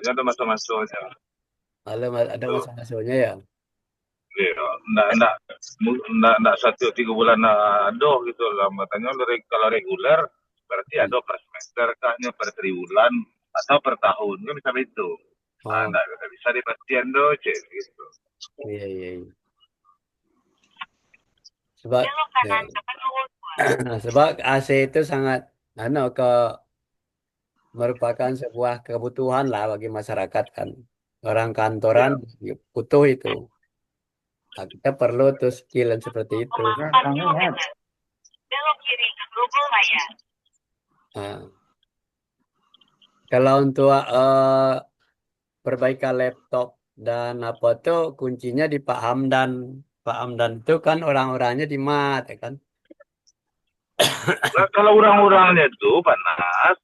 ada masa-masanya. Ada Tuh. masa-masanya ya. Iya, enggak 1 3 bulan aduh gitu lah. Makanya kalau reguler berarti Hmm. ada per semester kahnya per triwulan atau per tahun kan bisa itu. Nah, Oh, enggak bisa dipastian do cek gitu. iya, iya, iya. Sebab ya. Sebab AC itu sangat ke merupakan sebuah kebutuhan lah bagi masyarakat kan. Orang kantoran Iya. butuh itu. Nah, kita perlu tuh skill yang seperti itu. Belok kiri ke Grogol Raya. Nah, kalau untuk perbaikan laptop dan apa tuh kuncinya di Pak Hamdan. Pak Hamdan itu kan orang-orangnya di MAT ya kan. Nah, kalau orang-orangnya itu panas,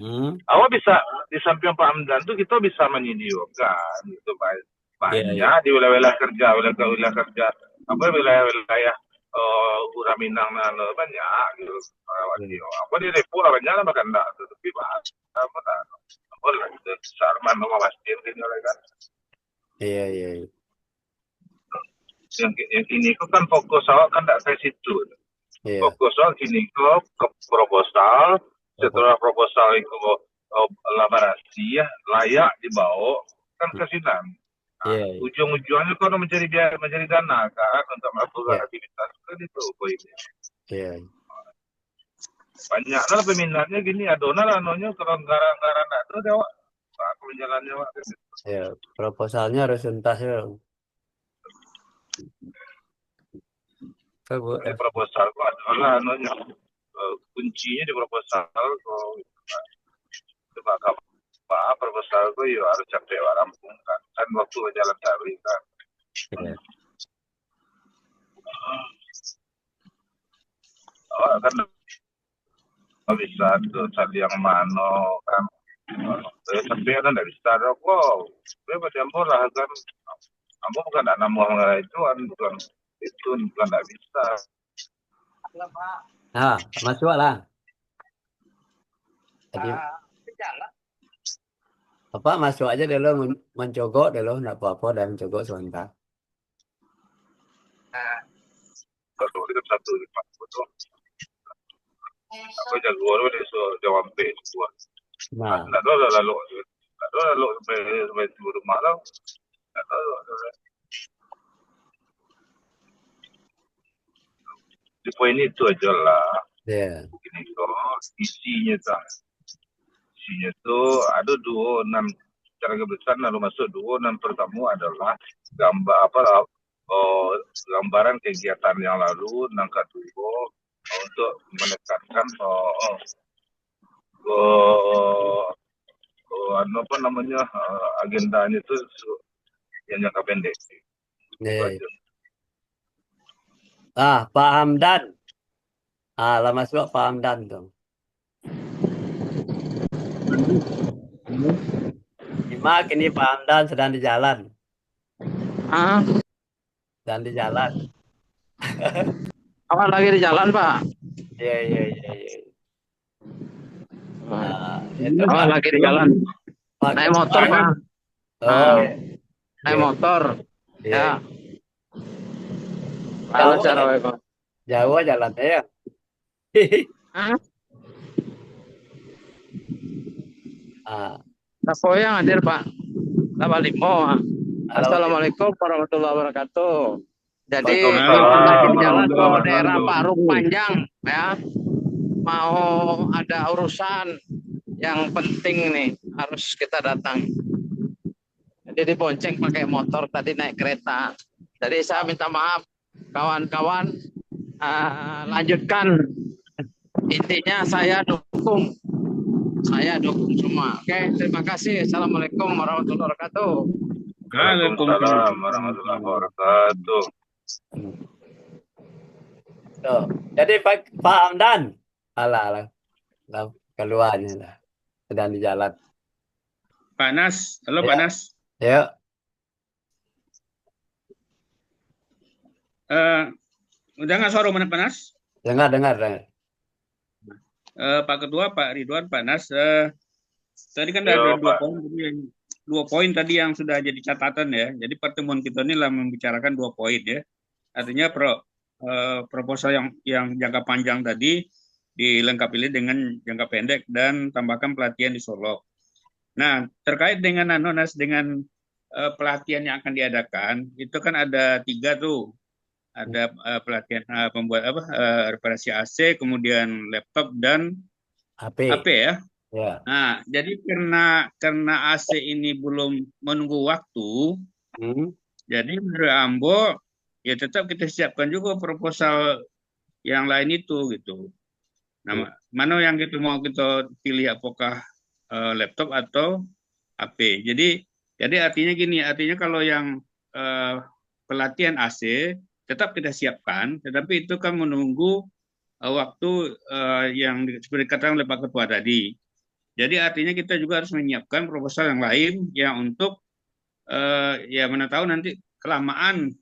Hmm? awak bisa di samping Pak Hamdan tuh kita bisa menyediakan gitu Iya, iya. banyak di wilayah kerja, wilayah kerja apa wilayah Urang Minang banyak gitu. Iya, Apa di Depo lah banyak lah makan dah, tapi apa dah, apa lah Sarman mau pastiin gitu kan. iya, iya, iya. Yang ini kok kan fokus awak kan tak ke situ. Iya. Proposal gini kok ke proposal, setelah proposal itu elaborasi ya layak dibawa kan ke sidang. Nah, Iya, iya. ujung-ujungnya kau mencari dana kan untuk melakukan Iya, aktivitas kan itu poinnya. iya. Banyak lah peminatnya gini adona lah nonya kalau anggaran itu dia wak aku jalannya wak. Ya, proposalnya harus tuntas ya. Ini proposal kok adalah nonya kuncinya di proposal kok coba apa proposal itu ya harus capek rampung kan waktu jalan cari kan. Ya. Oh, kan bisa tuh cari yang mana kan. Tapi kan tidak bisa rokok. Tapi bercampur lah kan. Kamu bukan anak mau itu kan bukan itu bukan tidak bisa. Nah, masuk lah. Tadi apa masuk aja dulu mencogok dulu, nggak apa-apa dan mencogok sebentar. Satu itu satu lima betul. Aku jago lu deh so jawab B semua. Nah, Tidak ada lalu tidak ada lalu sampai di rumah lo. Tidak ada. Di poin itu aja lah. ya, Ini kok isinya tuh ada dua enam cara kebesaran lalu masuk dua enam pertama adalah gambar apa oh, gambaran kegiatan yang lalu enam kedua untuk menekankan oh, apa namanya agendanya itu yang jangka pendek itu ya, ya. aja. Pak Hamdan. Lah masuk Pak Hamdan tuh. Simak ini Pak Hamdan sedang di jalan. Ah, Sedang di jalan. awak lagi di jalan, Pak. Iya, iya, iya, iya. Itu Awak Pak. lagi di jalan. Pak Naik motor, Ketua. Pak. Oh, Ah, naik iya, motor. iya, Ya, iya. halo Jauh aja. Assalamualaikum. Jauh jalannya ya. Ah, Ah, siapa yang hadir, Pak? Lama limo. halo, Assalamualaikum warahmatullahi wabarakatuh. Jadi lagi Waalaikumsalam di jalan ke warahmatullahi daerah wabarakatuh. Parung Panjang, ya. Mau ada urusan yang penting nih, harus kita datang. Jadi dibonceng pakai motor, tadi naik kereta. Jadi saya minta maaf, kawan-kawan, lanjutkan. Intinya saya dukung semua. Oke, terima kasih. Assalamualaikum warahmatullahi wabarakatuh. Waalaikumsalam warahmatullahi wabarakatuh. tuh. Jadi Pak Hamdan. Alah, alah. Lah, keluarnya lah. Sedang di jalan. Panas, halo Ya, Panas. yuk. Udah nggak suara mana Panas? Dengar, dengar, dengar. Pak Ketua, Pak Ridwan, Panas. Tadi kan Ya ada dua Pak. poin dua poin tadi yang sudah jadi catatan ya. Jadi pertemuan kita ini lah membicarakan 2 poin ya. Artinya proposal yang jangka panjang tadi dilengkapi dengan jangka pendek dan tambahkan pelatihan di Solo. Nah, terkait dengan dengan pelatihan yang akan diadakan, itu kan ada 3 tuh. Ada pelatihan pembuat reparasi AC, kemudian laptop dan HP. HP ya. Ya. Nah, jadi karena AC ini belum menunggu waktu, jadi menurut Ambo ya tetap kita siapkan juga proposal yang lain itu gitu. Nah, mana yang kita mau kita pilih, apakah laptop atau HP. Jadi artinya gini, artinya kalau yang pelatihan AC tetap kita siapkan, tetapi itu kan menunggu waktu yang seperti dikatakan oleh Pak Ketua tadi. Jadi artinya kita juga harus menyiapkan proposal yang lain yang untuk ya mana tahu nanti kelamaan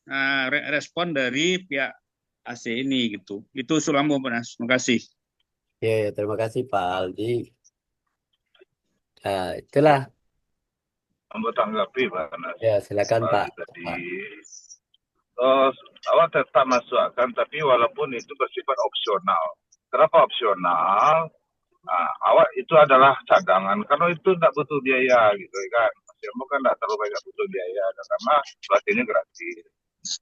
respon dari pihak AC ini gitu. Itu Sulambo Mas. Terima kasih. Ya, terima kasih Pak Aldi. Nah, itulah. Ambo tanggapi Pak Anas. Ya, silakan Pak. Tadi awak tetap masukkan, tapi walaupun itu bersifat opsional. Kenapa opsional? Nah, awak itu adalah cadangan, karena itu tidak butuh biaya gitu kan. Mas Yamo kan tidak terlalu banyak butuh biaya, karena pelatihnya gratis.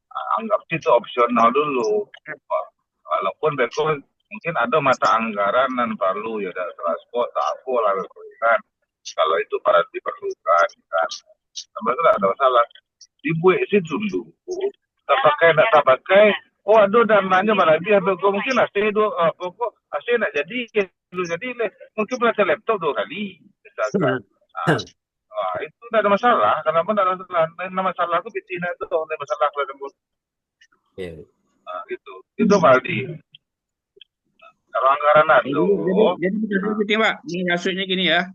Nah, anggap itu opsional dulu. Walaupun besok mungkin ada mata anggaran dan perlu ya ada transport, tak apa lah kan. Kalau itu para diperlukan kan. Tapi itu tidak ada masalah. Dibuat sih dulu. Tak pakai. Oh aduh dananya malah dia mungkin AC pokok AC nak jadi dulu jadi mungkin belajar laptop 2 kali misalkan. Nah, itu tidak ada masalah. Kenapa tidak ada masalah? Nah, masalah itu betina itu ada masalah kalau lembut. Nah, itu Baldi. Kalau anggaran itu. Jadi Pak, ini maksudnya gini ya.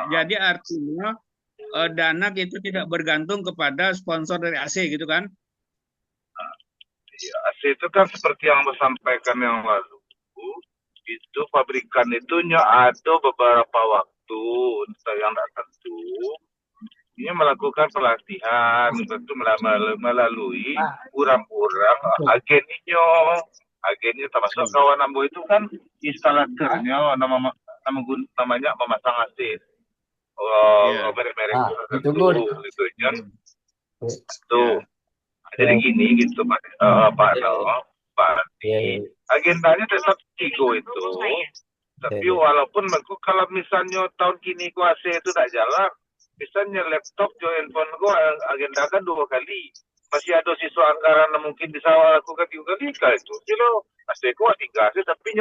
Jadi artinya dana itu tidak bergantung kepada sponsor dari AC gitu kan? Iya, AC itu kan seperti yang saya sampaikan yang lalu, itu pabrikan itu ada beberapa waktu yang tidak tentu, ini melakukan pelatihan, tentu melalui orang-orang agennya termasuk kawan Ambo itu kan instalatornya namanya memasang AC. Merek-merek ditunggu. itu kan. Tuh. Jadi gini gitu Pak agendanya tetap Tigo itu, tapi walaupun kalau misalnya tahun kini ku AC itu tidak jalan, misalnya laptop jo handphone ku agendakan 2 kali, masih ada siswa anggaran mungkin bisa lakukan 3 kali itu kilo AC ku 3 sih, tapi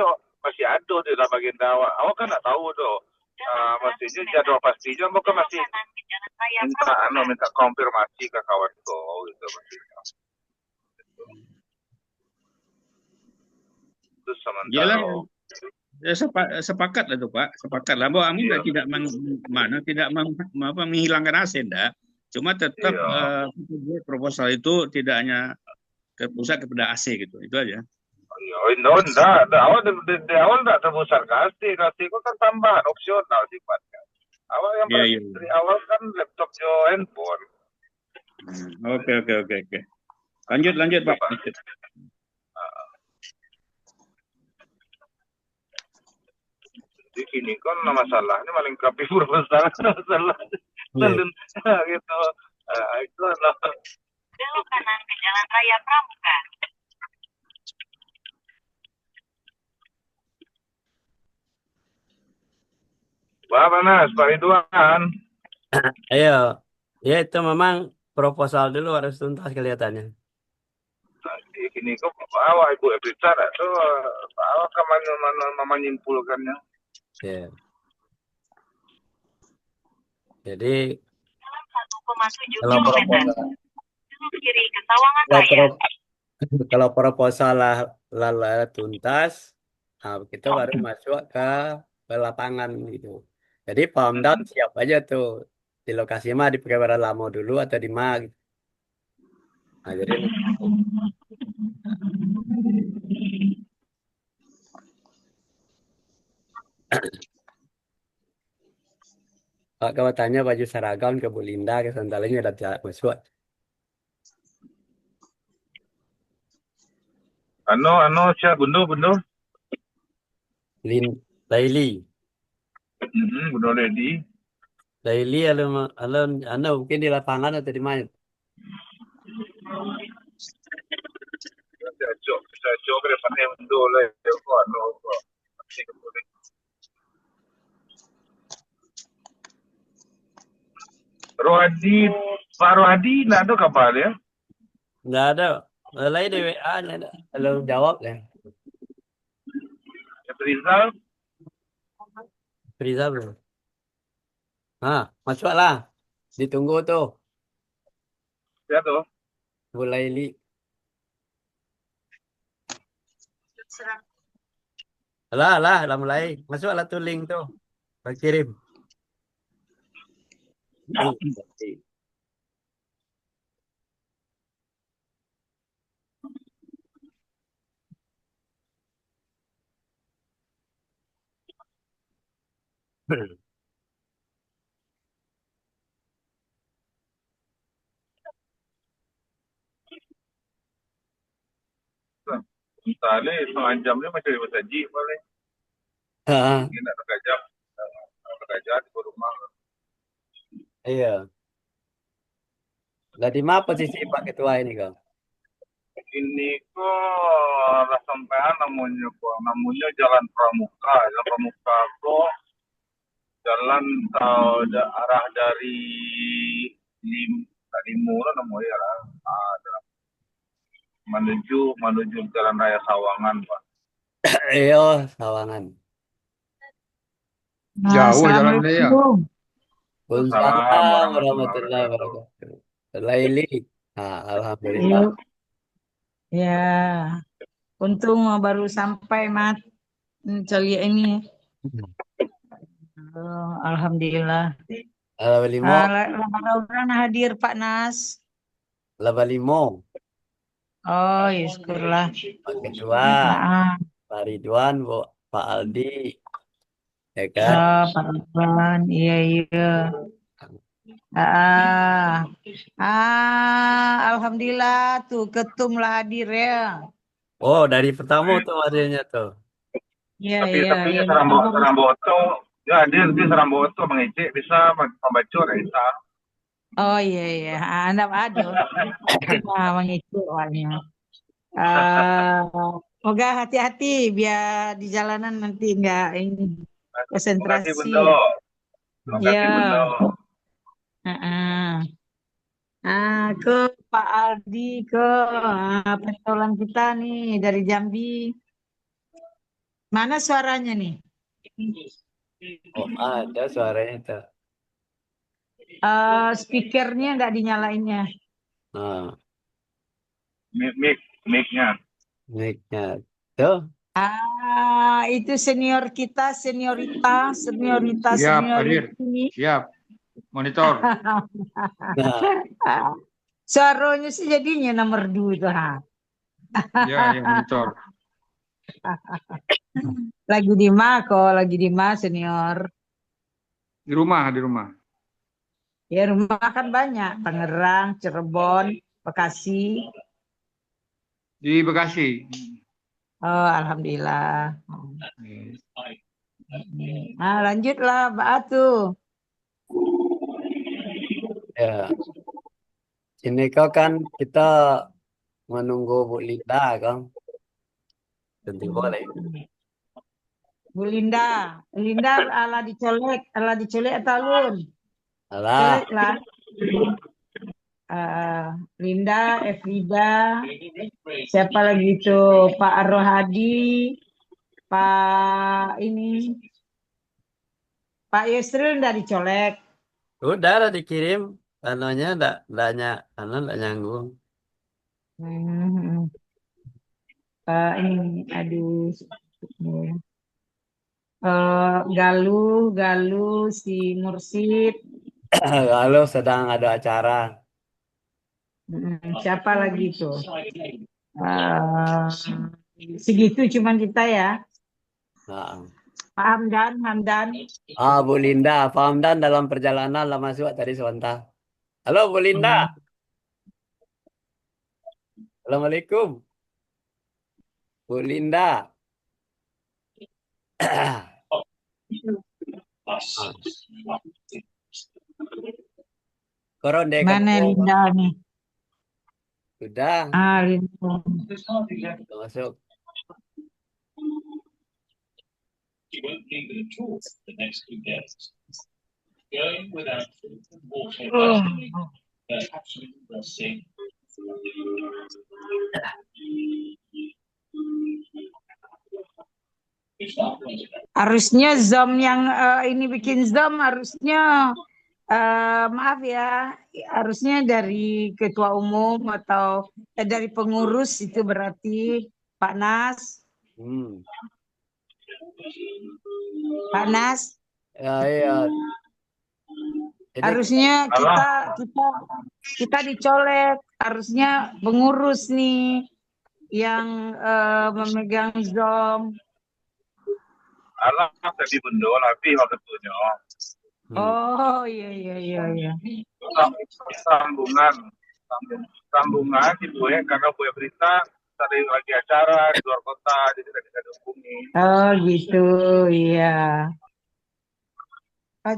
masih ada di dalam agenda awak kan tidak tahu doh. Maksudnya jadwal pastinya mungkin masih minta konfirmasi ke kawanku gitu maksudnya. Itu sementara. Ya, sepakat lah tuh Pak, sepakat lah. Bahwa Amin tidak menghilangkan AC, enggak. Cuma tetap proposal itu tidak hanya terpusat kepada AC gitu, itu aja. Enggak. Awal di awal enggak terbesar kasih itu kan tambahan opsional sifatnya. Awal yang dari awal kan laptop jo handphone. Oke. Lanjut Pak. Di sini kan masalahnya melengkapi masalah gitu. Itu belok kanan ke Jalan Raya Pramuka. Pak Panas, Pak Ridwan. Ayo, ya itu memang proposal dulu harus tuntas kelihatannya. Ini kok awak Ibu bicara tuh awak kemana menyimpulkannya. Ya. Jadi 1,7 km. Kiri ke Sawangan Raya. Kalau proposal lah tuntas, nah kita baru masuk ke lapangan gitu. Jadi Pemda siap aja tuh di lokasi mah di Pekanbaru Lama dulu atau di mana gitu. Nah, jadi Pak kau tanya baju seragam ke Bu Linda ke santalnya udah tidak masuk. Siya, bundo. Laili. Bundo ready. Laili alun anu mungkin di lapangan atau di mana? Siya cok ke depan bundo lah. Rohadi, Pak Rohadi, nak ada kabar ya? Nggak ada. Lain di WA nya ada. Kalau jawab ya. Rizal, Friza belum. Masuklah. Ditunggu tuh. siya tu. Bu Laili. Lah mulai. Masuklah tuh link tuh. Saya kirim. Tali, setengah jam ni macam dia saji boleh. Ah, Mungkin nak setengah jam. Setengah jam di rumah. iya. Lah di mana posisi Pak Ketua ini kang? Ini kok lah sampean namanya Jalan Pramuka. Jalan Pramuka kok jalan arah dari Limur namanya lah. Menuju Jalan Raya Sawangan, Pak. Iya, Sawangan. Jauh jalan dia. Waalaikumsalam warahmatullahi wabarakatuh. Laili. Alhamdulillah. Ya, untung baru sampai mat celia ini. Alhamdulillah. Labalimo. Mudah-mudahan hadir Pak Nas. Labalimo. Oh, ya syukurlah. Pak Ketua. Pak Ridwan, Pak Aldi. Ya kan? Pak Ridwan, iya. Alhamdulillah tuh ketum lah hadir ya. Oh, dari pertama tuh hadirnya tuh. Tapi Seramboto, ya hadir di Seramboto mengecek bisa membaca bisa. Oh iya, anak ada. Mengikut awalnya. Semoga hati-hati biar di jalanan nanti enggak ini konsentrasi. Terima kasih Bunda. Ke Pak Aldi pentolan kita nih dari Jambi. Mana suaranya nih? Oh, ada suaranya tuh. Speakernya enggak dinyalainnya. Mic-nya. Mic-nya tuh. Itu senior kita, senioritas Siap, hadir. ini. Siap. Monitor. Suaranya sih jadinya nomor 2 tuh. Ya, monitor. Lagi di mana senior? Di rumah. Ya rumah kan banyak, Tangerang, Cirebon, Bekasi. Di Bekasi. Oh, alhamdulillah. Lanjutlah Mbak Atu. Ya. Ini kau kan kita menunggu Bu Linda kan. Tentu boleh. Bu Linda ala dicolek atau alun? Alah. Colek lah. Linda, Efrida, siapa lagi itu? Pak Rohadi, Pak Yusril udah dicolek. Udah dikirim. Anunya enggak nyanggung. Ini aduh. Galuh si Mursid. Kalau sedang ada acara. Siapa lagi itu? Segitu cuman kita ya. Pak Hamdan. Bu Linda, Pak Hamdan dalam perjalanan lah masuk tadi sebentar. Halo Bu Linda. Assalamualaikum. Bu Linda. Koronde Mana Linda nih? Sudah. Linda. Masuk. Harusnya Zoom yang ini bikin Zoom harusnya maaf ya, harusnya dari ketua umum atau dari pengurus itu berarti Pak Nas. Pak Nas. Ya, iya. Harusnya kita dicolek, harusnya pengurus nih yang memegang Zoom. Alah, tadi bendo tapi waktu itu Oh iya. Sambungan di gue karena gue berita tadi lagi acara di luar kota jadi tidak bisa dihubungi. Oh gitu, iya.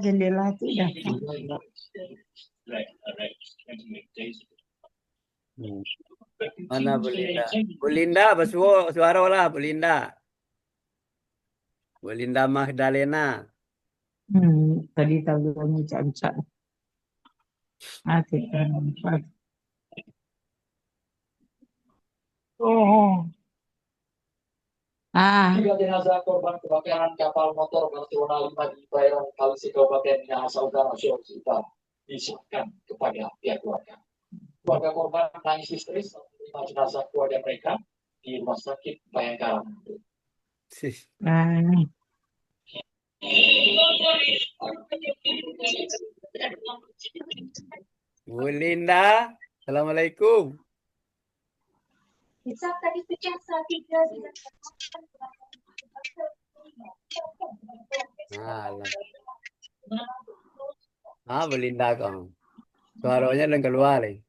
Jendela itu udah. Mana Bu Linda? Bu Linda, suara lah Bu Linda. Bu Linda Magdalena. Tadi taburannya cacat. Tiga jenazah korban kebakaran kapal motor Barcelona 5 di perairan Talisi Kabupaten Minahasa Utara, Sulawesi Utara diserahkan kepada pihak keluarga. Keluarga korban menangis histeris menerima jenazah keluarga mereka di Rumah Sakit Bayangkara. Bu Linda, Assalamualaikum. Bu Linda kau. Suaranya udah keluar nih.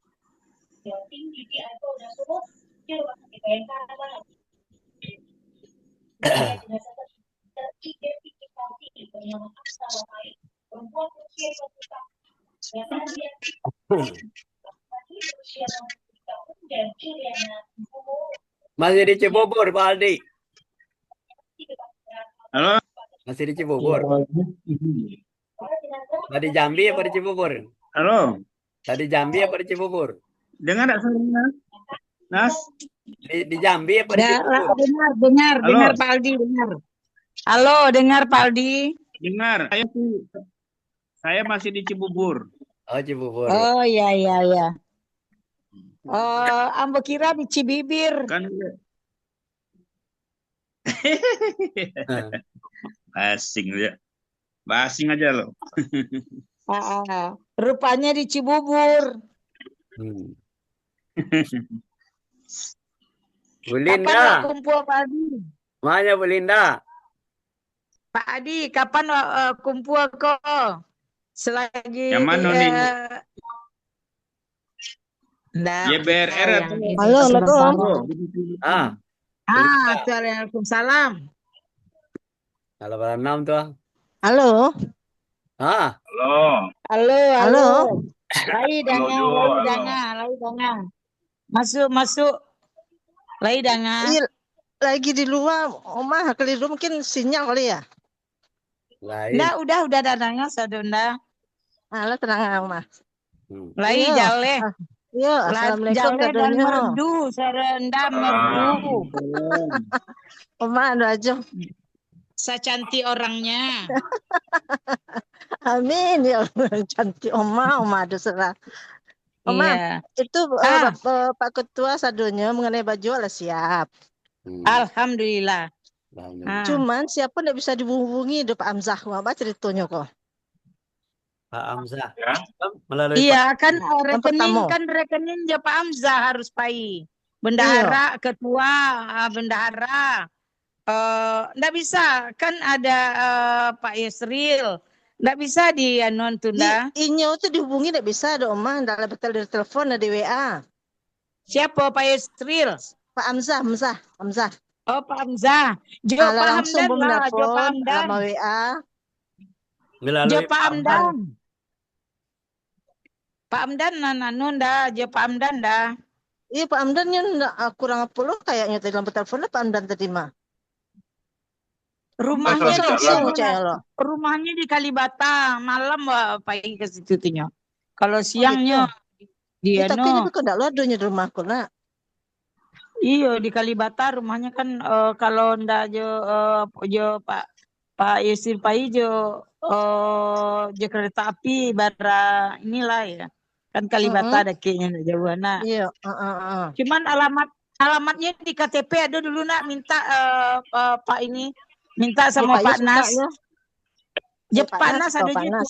Masih di Cibubur, Pak Aldi. Halo. Masih di Cibubur. Tadi Jambi apa di Cibubur? Halo. Tadi Jambi apa di Cibubur? Dengar nggak suaranya, Nas? Di Jambi apa di Cibubur? Dengar Pak Aldi, dengar. Halo, dengar Pak Aldi. Dengar. Saya masih di Cibubur. Oh, Cibubur. Oh iya. Ambo kira di Cibibir. Kan Basing aja loh. Rupanya di Cibubur. Bu Linda. Kapan kumpul Pak Adi? Mana Bu Linda? Pak Adi, kapan kumpul kok? Selagi yang mana nih? YBRR atau Halo. Waalaikumsalam. Halo, 6 tuh. Halo. Halo. Lai danga. Masuk. Lai danga. Lagi di luar, Oma keliru mungkin sinyal kali ya. Udah dadangnya sadunda. Halo, tenang Oma. Lai jale. Yo, assalamualaikum dan merdu, serendam merdu. Oma anu aja. Secantik orangnya. Amin ya Allah, cantik Oma ada serah. Oma, itu Pak Ketua sadunya mengenai baju lah siap. Alhamdulillah. Cuman siapa tidak bisa dihubungi do Pak Hamzah, apa ceritanya kok? Pak Hamzah. Ya. Melalui iya kan rekening ya Pak Hamzah harus pai. Bendahara, ketua, bendahara, Nggak bisa, kan ada Pak Yusril. Nggak bisa di anon tunda. Inyo itu dihubungi nggak bisa dong, Oma. Nggak betul dari telepon, ada di WA. Siapa Pak Yusril? Pak Hamzah. Oh, Pak Hamzah. Jo Pak langsung Hamdan lah, Jo Pak menelpon Hamdan. sama WA. Melalui Jo Pak Pak Hamdan. Pak Hamdan nanun dah, Jo Pak Hamdan dah. Iya, Pak Hamdan kurang 10 kayaknya tadi lampu teleponnya Pak Hamdan tadi mah. Rumahnya di Kalibata, malam pergi ke situ tuhnya. Kalau siangnya dia tapi ini kok enggak ladunya di rumahku nak. Iya di Kalibata rumahnya kan kalau ndak jo Pak Yusir Pai jo kereta api bara inilah ya. Kan Kalibata ada kayaknya ndak jauh nak. Iya, Cuman alamatnya di KTP ada dulu nak minta Pak ini minta sama Pak Nas. Pak Nas ada juga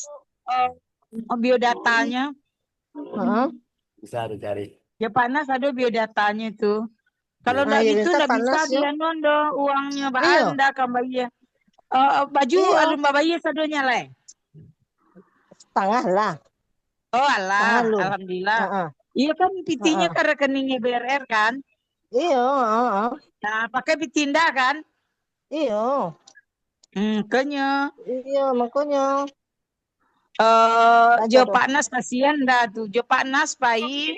biodatanya. Bisa dicari. Ya Pak Nas ada biodatanya itu. Kalau enggak gitu enggak bisa dia nondo uangnya Mbak Anda kan bayi. Baju alun bayi sadonya lah. Setengah lah. Oh alah, alhamdulillah. Iya kan pitinya ke rekeningnya BRR kan? Iya, Nah, pakai pitinda kan? Iya. Makanya. Iya, makanya. Jo Pak Nas kasihan dah tuh. Jo Pak Nas Pai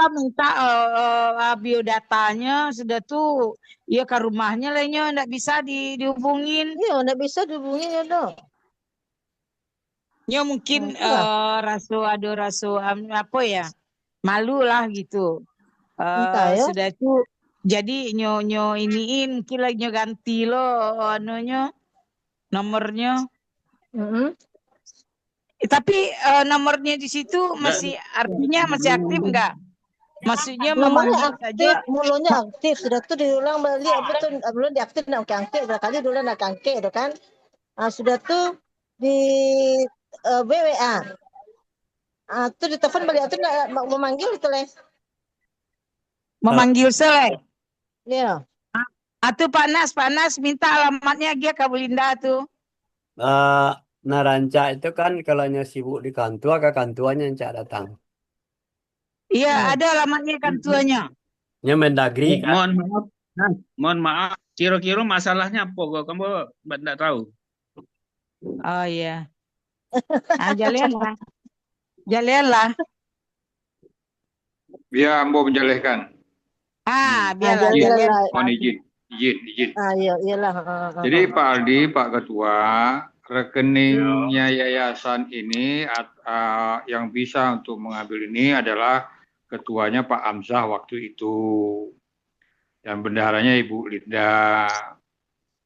minta biodatanya sudah tuh ya ke rumahnya lahnya enggak bisa dihubungin. Iya, enggak bisa dihubungin ya dong. Ya mungkin raso apa ya? Malu lah gitu. Sudah tuh jadi nyo iniin mungkin lagi nyo ganti lo nomornya. Tapi nomornya di situ masih artinya masih aktif enggak? Maksudnya memanggil saja. Mulanya aktif sudah tuh diulang balik belum diaktif nak angke berkali dulu nak angke itu kan. Sudah tuh di WA. Tuh di telepon balik itu nak memanggil itu leh. Memanggil seleh. Iya. Atau Pak Nas minta alamatnya dia ke Bulinda tuh. Naranca itu kan kalau sibuk di kantor ke kantornya yang datang. Iya, ada alamatnya kantornya. Nya Mendagri kan. Mohon maaf, kira-kira masalahnya apa kok kamu enggak tahu? Oh iya. Jalanlah. Biar Ambo menjalihkan. Biarlah. Mohon izin. Iyalah. Jadi Pak Aldi, Pak Ketua, rekeningnya yayasan ini yang bisa untuk mengambil ini adalah ketuanya Pak Hamzah waktu itu dan bendaharanya Ibu Linda.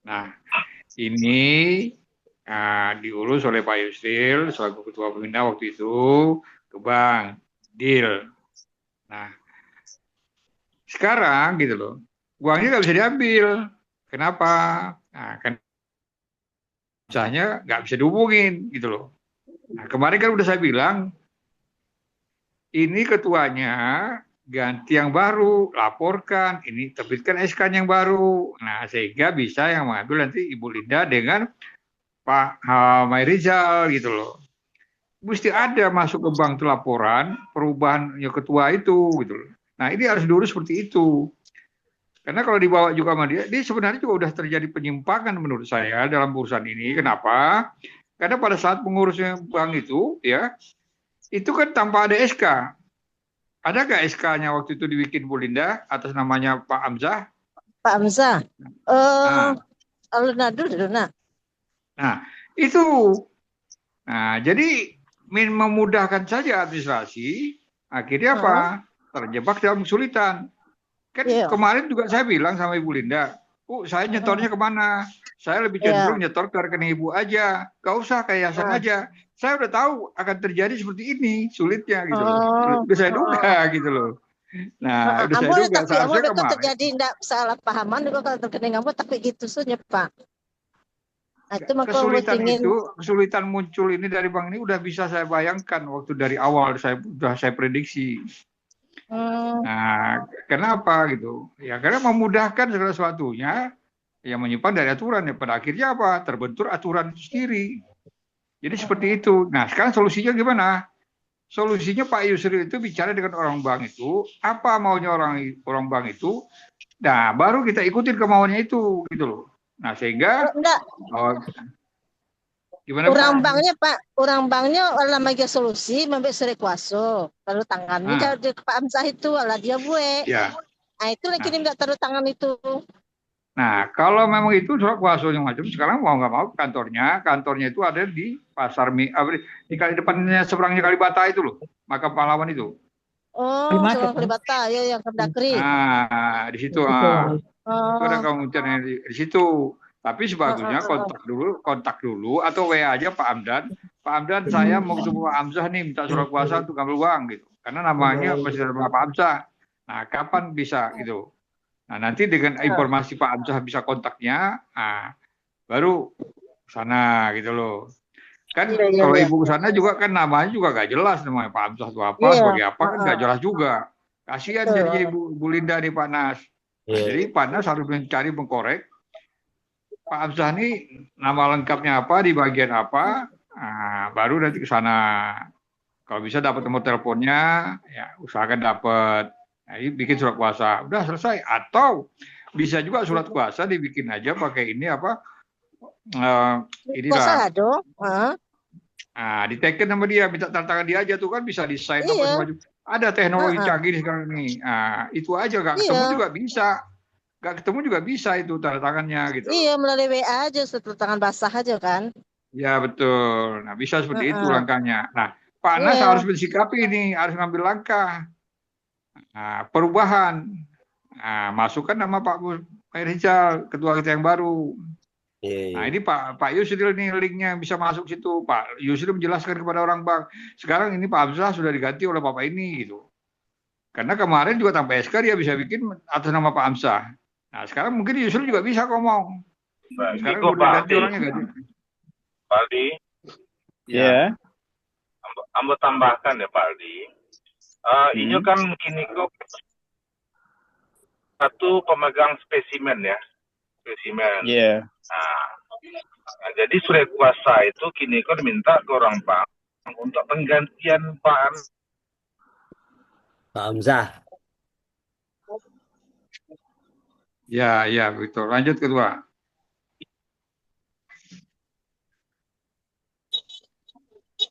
Nah, ini diurus oleh Pak Yusril selaku ketua pembina waktu itu ke bank deal. Nah, sekarang gitu loh, uangnya nggak bisa diambil. Kenapa? Nah, kan misalnya nggak bisa dihubungin gitu loh. Nah, kemarin kan udah saya bilang ini ketuanya ganti yang baru, laporkan, ini terbitkan SK yang baru. Nah, sehingga bisa yang mengambil nanti Ibu Linda dengan Pak Mayrizal gitu loh. Mesti ada masuk ke bank itu laporan perubahan ketua itu gitu loh. Nah, ini harus diurus seperti itu. Karena kalau dibawa juga sama dia sebenarnya juga udah terjadi penyimpangan menurut saya dalam urusan ini. Kenapa? Karena pada saat pengurusnya bank itu ya, itu kan tanpa ada SK. Ada nggak SK-nya waktu itu dibikin Bu Linda atas namanya Pak Hamzah? Pak Hamzah. Alun-alun dulu nak. Nah, itu. Nah, jadi memudahkan saja administrasi, akhirnya apa? Terjebak dalam kesulitan. Kan kemarin juga saya bilang sama Ibu Linda, saya nyetornya kemana? Saya lebih cenderung nyetor ke rekening Ibu aja. Gak usah ke yayasan aja. Saya udah tahu akan terjadi seperti ini, sulitnya gitu loh. Udah saya duga gitu loh. Nah, udah saya duga. Seharusnya kemarin. Terjadi enggak salah pahaman juga kalau rekening kamu, tapi gitu saja Pak. Nah, itu kesulitan muncul ini dari bank ini udah bisa saya bayangkan waktu dari awal saya prediksi. Nah, kenapa gitu? Ya karena memudahkan segala sesuatunya yang menyimpang dari aturan. Ya, pada akhirnya apa? Terbentur aturan itu sendiri. Jadi seperti itu. Nah, sekarang solusinya gimana? Solusinya Pak Yusril itu bicara dengan orang bank itu, apa maunya orang bank itu. Nah, baru kita ikutin kemauannya itu, gitu loh. Nah, sehingga Enggak, gimana orang Pak? banknya Pak, orang banknya ala magi solusi memberi surat kuasa. Lalu tangannya jadi Pak Hamzah itu ala dia buat. Ya. Nah, itu lagi nggak taruh tangan itu. Nah, kalau memang itu surat kuasanya macam sekarang mau nggak mau kantornya itu ada di pasar di kali depannya seberangnya Kalibata itu loh, makam pahlawan itu. Oh, seorang Kalibata ya yang Kendakri. Nah, di situ itu ada komputernya di situ. Tapi sebagusnya kontak dulu atau WA aja Pak Hamdan. Pak Hamdan, saya mau ketemu Pak Hamzah nih, minta surat kuasa untuk ngambil uang gitu. Karena namanya masih ada Pak Hamzah. Nah, kapan bisa gitu? Nah, nanti dengan informasi Pak Hamzah bisa kontaknya, baru sana gitu loh. Kan kalau ibu ke sana juga kan namanya juga gak jelas, namanya Pak Hamzah itu apa, sebagai apa kan gak jelas juga. Kasihan jadinya Ibu Linda nih Pak Nas. Nah, jadi Pak Nas harus mencari mengkorek Pak Hamzah ini nama lengkapnya apa, di bagian apa, baru nanti ke sana. Kalau bisa dapat nomor teleponnya, ya usahakan dapat. Nah, ini bikin surat kuasa, udah selesai. Atau bisa juga surat kuasa dibikin aja pakai ini apa? Kuasa dong. Diteken sama dia, minta tanda tangan dia aja tuh kan bisa desain apa semacam. Ada teknologi canggih sekarang ini. Itu aja gak ketemu juga bisa. Gak ketemu juga bisa itu tanda tangannya gitu. Iya, melalui WA aja, tanda tangan basah aja kan. Ya betul. Nah, bisa seperti itu langkahnya. Nah, Pak Nas harus bersikapi ini, harus ngambil langkah. Perubahan. Masukkan nama Pak Rizal, ketua kita yang baru. Nah, ini Pak Yusril nih linknya bisa masuk situ. Pak Yusril menjelaskan kepada orang bank. Sekarang ini Pak Hamzah sudah diganti oleh Bapak ini gitu. Karena kemarin juga tanpa SK dia bisa bikin atas nama Pak Hamzah. Nah, sekarang mungkin Yusril juga bisa ngomong. Sekarang udah ganti orangnya ganti. Pak Aldi. Ya. Ambo tambahkan ya Pak Aldi. Ini kan kini kok satu pemegang spesimen ya. Spesimen. Iya. Nah, jadi surat kuasa itu kini kok diminta ke orang bank untuk penggantian Pak Hamzah. Ya, betul. Lanjut kedua.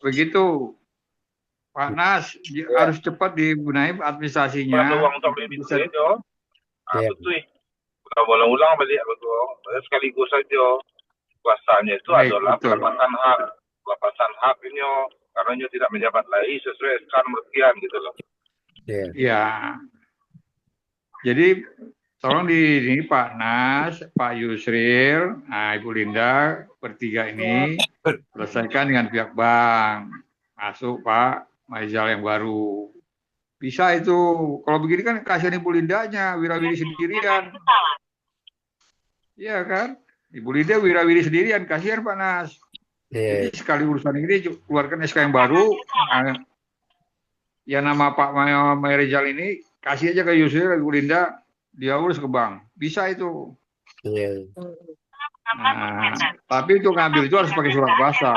Begitu, Pak Nas harus cepat dibenahi administrasinya. Uang untuk beli bisa itu. Betul. Udah boleh ulang balik betul. Sekaligus saja kuasanya itu adalah pelepasan hak ini karena dia tidak menjabat lagi sesuai SK nomor sekian gitu loh. Ya. Jadi tolong ini Pak Nas, Pak Yusril, Ibu Linda bertiga ini selesaikan dengan pihak bank. Masuk Pak Maizal yang baru. Bisa itu. Kalau begini kan kasihan Ibu Lindanya, wirawiri sendirian. Iya kan? Ibu Linda wirawiri sendirian, kasihan Pak Nas. Jadi sekali urusan ini keluarkan SK yang baru. Ya nama Pak Rizal ini kasih aja ke Yusril, Ibu Linda, dia urus ke bank. Bisa itu. Nah, tapi untuk ngambil itu harus pakai surat kuasa.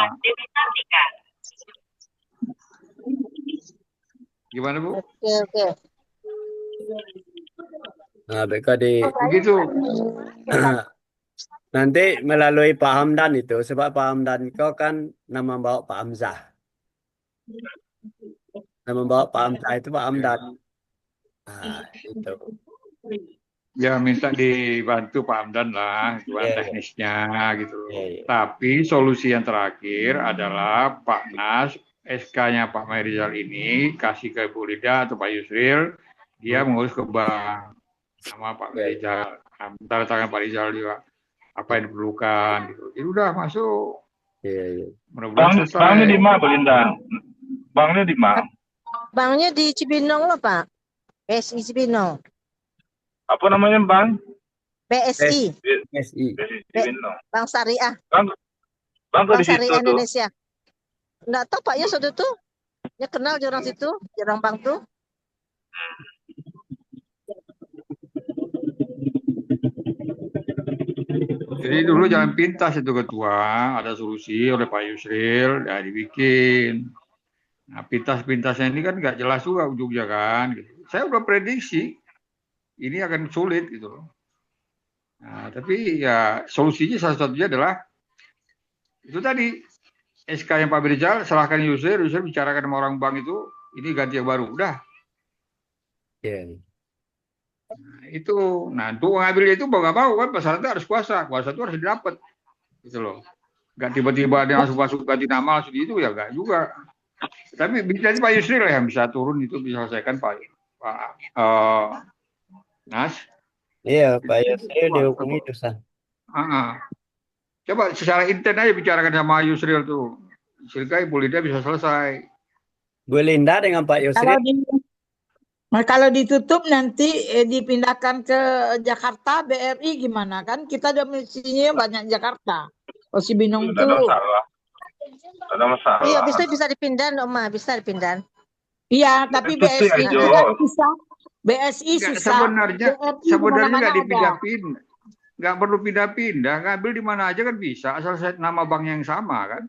Gimana Bu? Oke. Nah, begitu. Nanti melalui Pak Hamdan itu, sebab Pak Hamdan kau kan nama bawa Pak Hamzah. Nama bawa Pak Hamzah itu Pak Hamdan. Nah, itu. Ya minta dibantu Pak Hamdan lah, teknisnya gitu. Tapi solusi yang terakhir adalah Pak Nas, SK-nya Pak Rizal ini kasih ke Ibu Linda atau Pak Yusril, dia mengurus ke bank sama Pak Rizal. Tanda tangan Pak Rizal juga apa yang diperlukan gitu. Jadi udah masuk. Banknya di mana, Bu Linda? Banknya di mana? Banknya di Cibinong loh Pak. BSI Cibinong. Apa namanya Bang? BSI. Bank Syariah. Bank Syariah Indonesia. Enggak tahu Pak ya sudah tuh. Ya kenal orang situ, orang bank tuh. Jadi dulu jalan pintas itu ketua, ada solusi oleh Pak Yusril, ya dibikin. Nah, pintas-pintasnya ini kan nggak jelas juga ujungnya kan. Gitu. Saya udah prediksi ini akan sulit gitu loh. Nah, tapi ya solusinya salah satunya adalah itu tadi SK yang Pak Birijal serahkan Yusril bicarakan sama orang bank itu, ini ganti yang baru, udah. Iya. Nah, itu, nah untuk mengambilnya itu mau nggak mau kan persyaratnya harus kuasa itu harus didapat, gitu loh. Nggak tiba-tiba dia masuk ganti nama langsung itu ya nggak juga. Tapi bisa Pak Yusril yang bisa turun itu bisa selesaikan Pak Nas. Iya, Pak Yusril dihukumi dosa. Coba secara intent aja bicarakan sama Yusril tuh. Sehingga Ibu Linda bisa selesai. Bu Linda dengan Pak Yusril. Kalau ditutup nanti dipindahkan ke Jakarta BRI gimana kan? Kita domisilinya banyak Jakarta. Oh si Binong Tidak ada tuh. masalah. Tidak ada masalah. Iya, bisa dipindah, Oma, bisa dipindah. Iya, tapi Itu sih, BSI Jo. juga susah. BSI Nggak, susah. sebenarnya nggak ada. dipindah-pindah. Nggak perlu pindah-pindah, ngambil di mana aja kan bisa, asal nama bank yang sama kan.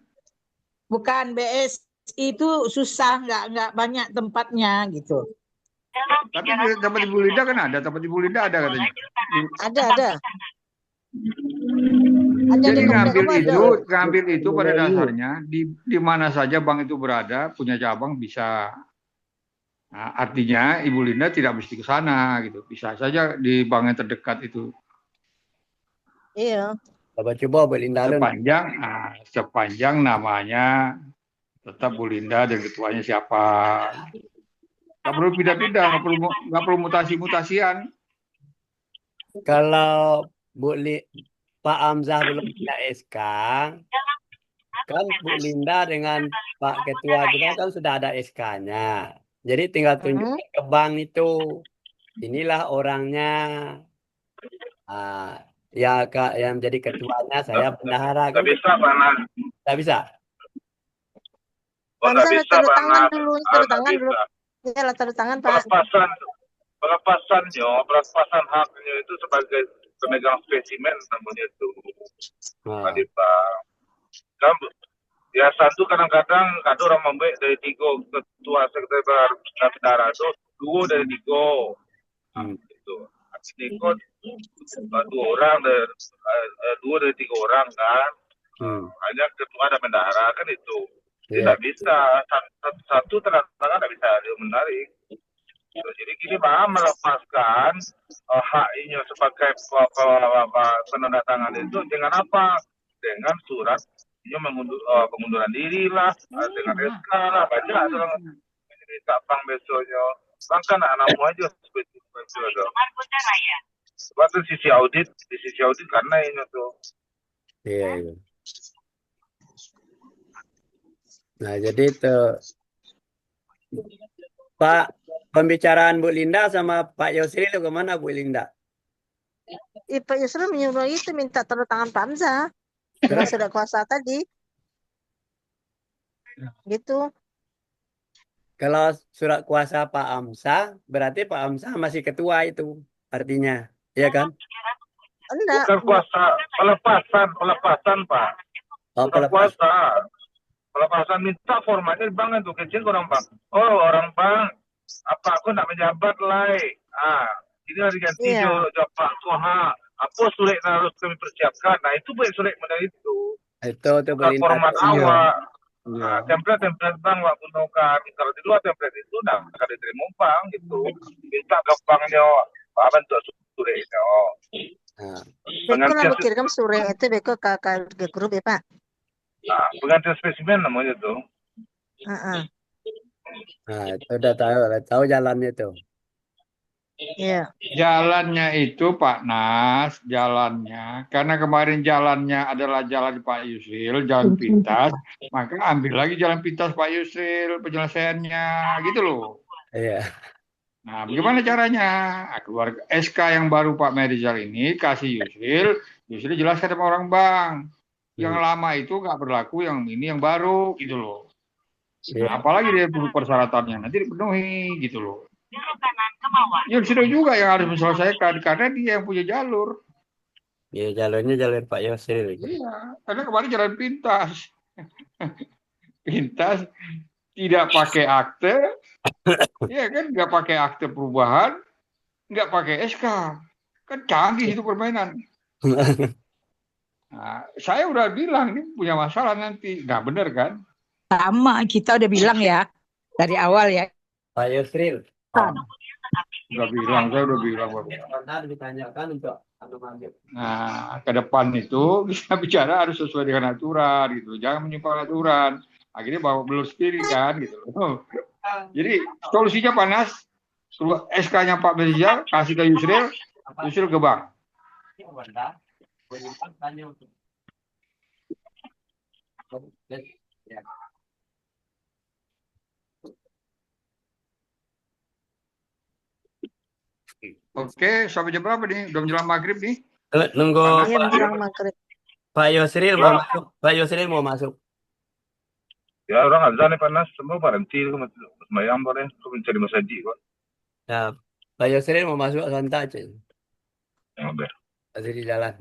Bukan BSI itu susah, nggak banyak tempatnya gitu. Tapi tempat Ibu Linda kan ada, tempat Ibu Linda ada katanya. Ada. Jadi ngambil itu pada dasarnya di mana saja bank itu berada punya cabang bisa. Nah, artinya Ibu Linda tidak mesti ke sana gitu, bisa saja di bank yang terdekat itu. Iya. Coba Bu Linda sepanjang namanya tetap Bu Linda dan ketuanya siapa. Nggak perlu pindah-pindah, nggak perlu mutasi-mutasian. Kalau Pak Hamzah belum punya SK, kan Bu Linda dengan Pak Ketua kita kan sudah ada SK-nya. Jadi tinggal tunjukin ke bank itu. Inilah orangnya. Ya Kak, yang menjadi ketuanya saya bendahara. Nggak bisa, Pak Nas. Nggak bisa. Nggak bisa, Pak Nas. Taruh tangan dulu. Ya, taruh tangan, Pak. Pelepasan haknya itu sebagai pemegang spesimen namanya itu. Pak Dipa. Kan biasa tuh kadang-kadang orang membeli dari Tigo, ketua sekretariat bendahara itu dua dari Tigo. Itu. Tigo dua dari 3 orang kan. Hanya ketua dan bendahara kan itu. Tidak bisa satu terang-terangan tidak bisa dia menarik. Jadi gini Pak, melepaskan haknya sebagai penandatangan itu dengan apa? Dengan surat pengunduran diri lah, dengan SK lah, banyak orang minta bank besoknya. Bang kan anakmu aja seperti itu ada. Sebab di sisi audit karena ini tuh. Iya. Nah, jadi itu Pak, pembicaraan Bu Linda sama Pak Yusril itu kemana Bu Linda? Pak Yusril menyuruh itu minta tanda tangan Pak Hamzah. Karena sudah kuasa tadi. Gitu. Kalau surat kuasa Pak Hamzah, berarti Pak Hamzah masih ketua itu artinya, iya kan? Enggak. Bukan kuasa, pelepasan Pak. Pelepasan minta formatnya di bank itu kecil orang bank. Oh orang bank, apa aku nak menjabat lagi? Ini harus diganti jawab Pak Koha. Apa sulit harus kami persiapkan? Nah itu buat sulit modal itu. Itu format awal. Template bank wak gunakan. Kalau di luar template itu nak akan diterima bank gitu. Minta ke banknya bentuk suratnya. Beko lah kirim surat itu beko ke grup ya Pak. Penggantian spesimen namanya tuh. Nah, itu udah tahu jalannya tuh. Iya. Jalannya itu Pak Nas, jalannya karena kemarin jalannya adalah jalan Pak Yusril, jalan pintas, maka ambil lagi jalan pintas Pak Yusril penyelesaiannya, gitu loh. Iya. Nah, bagaimana caranya? Keluar SK yang baru Pak Merizal ini kasih Yusril jelaskan sama orang bank. Yang lama itu nggak berlaku, yang ini yang baru, gitu loh. Nah, apalagi dia perlu persyaratannya nanti dipenuhi, gitu loh. Ya sudah juga yang harus menyelesaikan karena dia yang punya jalur. Ya jalurnya jalur Pak Yusril itu. Iya, karena kemarin jalan pintas. Pintas, tidak pakai akte, ya kan, nggak pakai akte perubahan, nggak pakai SK. Kan canggih itu permainan. Nah, saya udah bilang ini punya masalah nanti. Nah, bener kan? Sama, kita udah bilang ya dari awal ya. Pak Yusril. Udah bilang, saya udah bilang. Benar ditanyakan untuk Nah, ke depan itu kita bicara harus sesuai dengan aturan gitu. Jangan menyimpang aturan. Akhirnya bawa belur sendiri kan gitu loh. Jadi solusinya panas. SK-nya Pak Mirza kasih ke Yusril, Yusril ke bank. Oke, sampai jam berapa nih? Udah menjelang maghrib nih. Nunggu Iya, menjelang maghrib. Pak Yusril mau masuk. Pak Yusril mau masuk. Ya orang azan nih panas, semua berhenti semayang boleh, mencari masaji kok. Nah, Pak Yusril mau masuk santai aja. Yang udah. Masih di jalan.